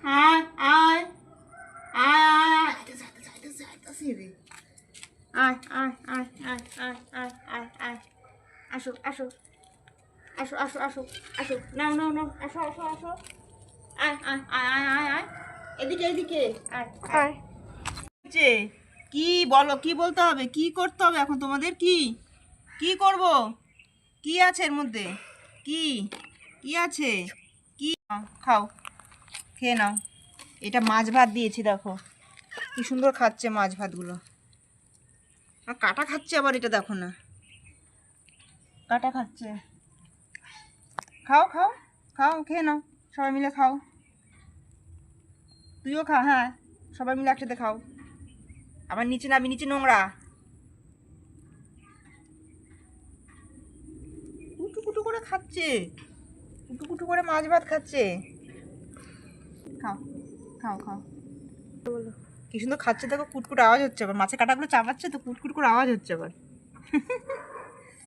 আয় আয় আয় আয় আয় আয় আয় আয় আয় আয় আয় আয় আসো আসো আসো আসো আসো আসো নাও নাও নাও আসো আসো আসো আয় আয় আয় আয় আয় আয় এদিকে এদিকে আয় আয় কি বলো, কি বলতে হবে, কি করতে হবে এখন তোমাদের? কি কি করব? কি আছে এর মধ্যে? কি কি আছে? কি খাও, খেয়ে নাও। এটা মাছ ভাত দিয়েছি, দেখো কি সুন্দর খাচ্ছে মাছ ভাতগুলো। আর কাটা খাচ্ছে আবার, এটা দেখো না, কাটা খাচ্ছে। খাও খাও খাও, খেয়ে নাও, সবাই মিলে খাও। তুইও খা, হ্যাঁ সবাই মিলে একসাথে খাও। আবার নিচে নাবি, নিচে নোংরা। কুটু কুটু করে খাচ্ছে, কুটু কুটু করে মাছ ভাত খাচ্ছে। খাও খাও খাও, কি সুন্দর খাচ্ছে দেখো, কুটকুট আওয়াজ হচ্ছে আবার, মাছের কাঁটাগুলো চাবাচ্ছে তো কুটকুট করে আওয়াজ হচ্ছে আবার।